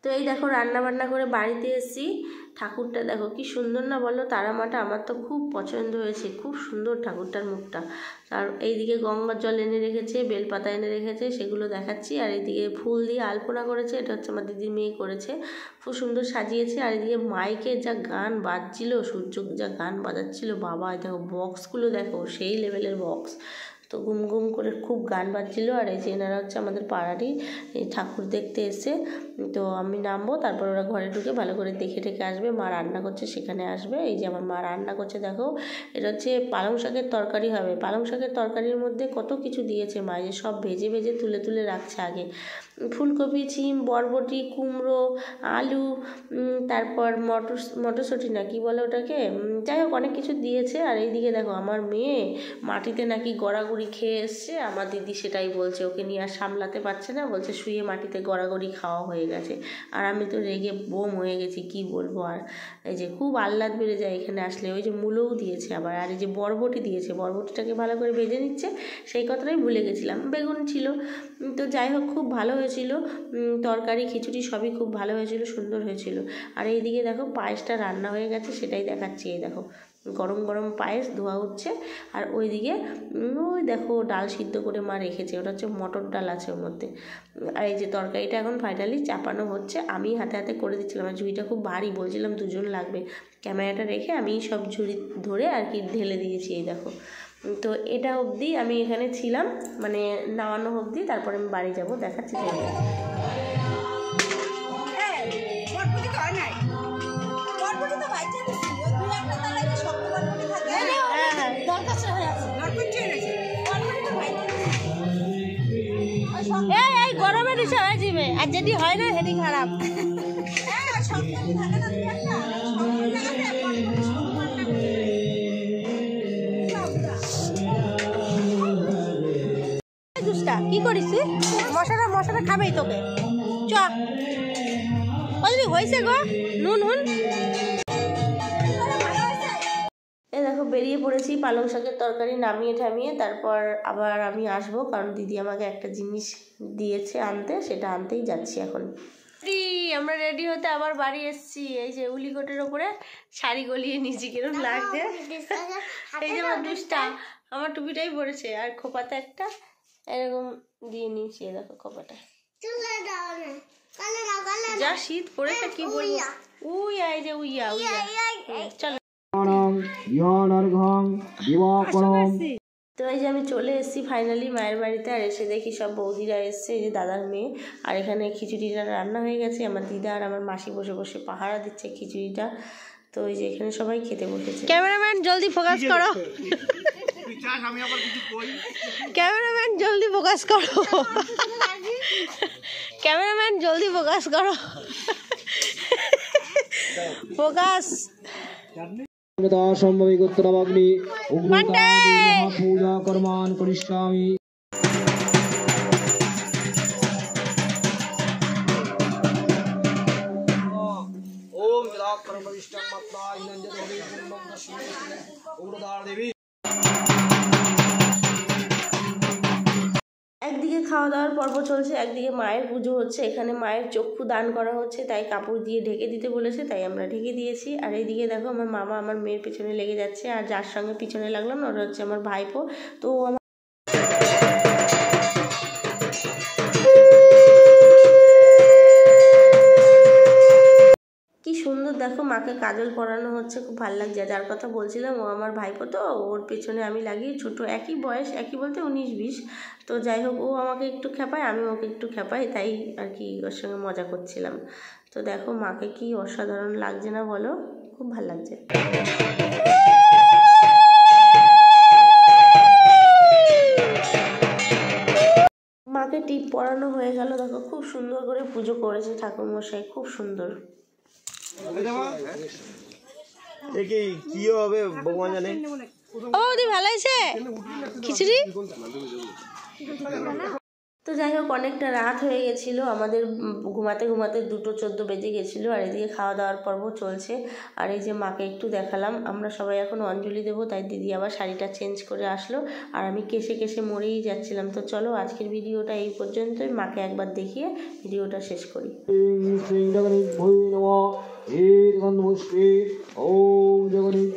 তো এই দেখো রান্না বান্না করে বাড়িতে এসেছি। ঠাকুরটা দেখো কি সুন্দর না বলো, তারা মাটা আমার তো খুব পছন্দ হয়েছে, খুব সুন্দর ঠাকুরটার মুখটা। আর এইদিকে গঙ্গার জল এনে রেখেছে, বেলপাতা এনে রেখেছে, সেগুলো দেখাচ্ছি। আর এইদিকে ফুল দিয়ে আলপনা করেছে, এটা হচ্ছে আমার দিদির মেয়ে করেছে, খুব সুন্দর সাজিয়েছে। আর এদিকে মাইকে যা গান বাজছিল, সূর্য যা গান বাজাচ্ছিল, বাবা দেখো বক্সগুলো দেখো সেই লেভেলের বক্স, তো গুম গুম করে খুব গান বাজছিল। আর এই যে এনারা হচ্ছে আমাদের পাড়ারই ঠাকুর দেখতে এসে, তো আমি নামবো, তারপর ওরা ঘরে ঢুকে ভালো করে দেখে টেকে আসবে। মা রান্না করছে সেখানে আসবে। এই যে আমার মা রান্না করছে দেখো, এটা হচ্ছে পালং শাকের তরকারি হবে। পালং শাকের তরকারির মধ্যে কত কিছু দিয়েছে মা, যে সব ভেজে ভেজে তুলে তুলে রাখছে আগে। ফুলকপি, ছিম, বরবটি, কুমড়ো, আলু, তারপর মটরশুঁটি না কি বলে ওটাকে, যাই হোক অনেক কিছু দিয়েছে। আর এইদিকে দেখো আমার মেয়ে মাটিতে নাকি গড়াগড়ি খেয়ে এসছে, আমার দিদি সেটাই বলছে, ওকে নিয়ে আর সামলাতে পারছে না, বলছে শুয়ে মাটিতে গড়াগড়ি খাওয়া হয়ে গেছে। আর আমি তো রেগে বোম হয়ে গেছি, কি বলবো। আর এই যে খুব আহ্লাদ বেড়ে যায় এখানে আসলে। ওই যে মূলও দিয়েছে আবার, আর এই যে বরবটি দিয়েছে, বরবটিটাকে ভালো করে ভেজে নিচ্ছে, সেই কথাটাই ভুলে গেছিলাম। বেগুন ছিল, তো যাই হোক খুব ভালো হয়েছিল তরকারি, খিচুড়ি সবই খুব ভালো হয়েছিল, সুন্দর হয়েছিল। আর এইদিকে দেখো পায়েসটা রান্না হয়ে গেছে, সেটাই দেখাচ্ছি। এই দেখো গরম গরম পায়েস ধোয়া হচ্ছে। আর ওইদিকে ওই দেখো ডাল সিদ্ধ করে মা রেখেছে, ওটা হচ্ছে মটর ডাল আছে ওর মধ্যে। আর এই যে তরকারিটা এখন ফাইনালি চাপানো হচ্ছে, আমি হাতে হাতে করে দিচ্ছিলাম। আর ঝুড়িটা খুব ভারী, বলছিলাম দুজন লাগবে, ক্যামেরাটা রেখে আমি সব ঝুড়ি ধরে আর কি ঢেলে দিয়েছি। এই দেখো, তো এটা অবধি আমি এখানে ছিলাম, মানে নামানো অবধি, তারপরে আমি বাড়ি যাব, দেখাচ্ছি তোমাদের। এই গরমের বিষয় যাবে, আর যদি হয় না সেটি খারাপ। কি করিস মশাটা খাবেই তোকে, চ হয়েছে গো নুন হুন। এই দেখো বেরিয়ে পড়েছি পালং শাকের তরকারি নামিয়ে ঠামিয়ে, তারপর আবার আমি আসবো, কারণ দিদি আমাকে একটা জিনিস দিয়েছে আনতে, সেটা আনতেই যাচ্ছি এখন। আমরা রেডি হতে আবার বাড়ি এসেছি। এই যে উলিকোটের ওপরে শাড়ি গলিয়ে নিয়েছি, কিরকম লাগছে। এই যে আমার দুষ্টা আমার টুপিটাই পরেছে, আর খোপাতে একটা এরকম দিয়ে নিয়েছি। দেখো খোপাটা, যা শীত পড়েছে কি বলবো। উইয়া, এই যে উইয়া উইয়া, চলো। তো এই যে আমি চলে এসেছি ফাইনালি মায়ের বাড়িতে। আর এসে দেখি সব বৌদিরা এসছে, এই যে দাদার মেয়ে। আর এখানে খিচুড়িটা রান্না হয়ে গেছে, আমার দিদা আর আমার মাসি বসে বসে পাহারা দিচ্ছে খিচুড়িটা। তো এই যে এখানে সবাই খেতে বসেছে। ক্যামেরাম্যান জলদি ফোকাস করো, ক্যামেরাম্যান জলদি ফোকাস করো, ক্যামেরাম্যান জলদি ফোকাস করো, ফোকাস। সম্ভবি গোত্রভাগ্নি পূজা কর্মান করিষ্যামি। একদিকে খাওয়া দাওয়ার পর্ব চলছে, একদিকে মায়ের পুজো হচ্ছে। এখানে মায়ের চক্ষু দান করা হচ্ছে, তাই কাপড় দিয়ে ঢেকে দিতে বলেছে, তাই আমরা ঢেকে দিয়েছি। আর এইদিকে দেখো আমার মামা আমার মেয়ের পিছনে লেগে যাচ্ছে, আর যার সঙ্গে পিছনে লাগলাম ওটা হচ্ছে আমার ভাইপো। তো আমার কি সুন্দর দেখো মাকে কাজল পরানো হচ্ছে, খুব ভালো লাগছে। যার কথা বলছিলাম ও আমার ভাইপো, তো ওর পেছনে আমি লাগিয়ে, ছোট একই বয়স, একই বলতে 19-20। তো যাই হোক ও আমাকে একটু খেপায়, আমি ওকে একটু খেপাই, তাই আর কি ওর সঙ্গে মজা করছিলাম। তো দেখো মাকে কি অসাধারণ লাগছে না বলো, খুব ভালো লাগছে। মাকে টিপ পরানো হয়ে গেল, দেখো খুব সুন্দর করে পুজো করেছে ঠাকুরমশাই, খুব সুন্দর। কি হবে ভগবান জানে। ও দি ভালো হয়েছে খিচুড়ি। তো যাই হোক অনেকটা রাত হয়ে গেছিলো আমাদের, ঘুমাতে ঘুমাতে 2:14 বেজে গেছিলো। আর এদিকে খাওয়া দাওয়ার পর্ব চলছে। আর এই যে মাকে একটু দেখালাম, আমরা সবাই এখন অঞ্জলি দেবো, তাই দিদি আবার শাড়িটা চেঞ্জ করে আসলো। আর আমি কেশে কেশে মরেই যাচ্ছিলাম। তো চলো আজকের ভিডিওটা এই পর্যন্তই, মাকে একবার দেখিয়ে ভিডিওটা শেষ করি। শ্রী জগন্নাথ নমঃ। এর গন্ধ পুষ্পে ওম জগন্নাথ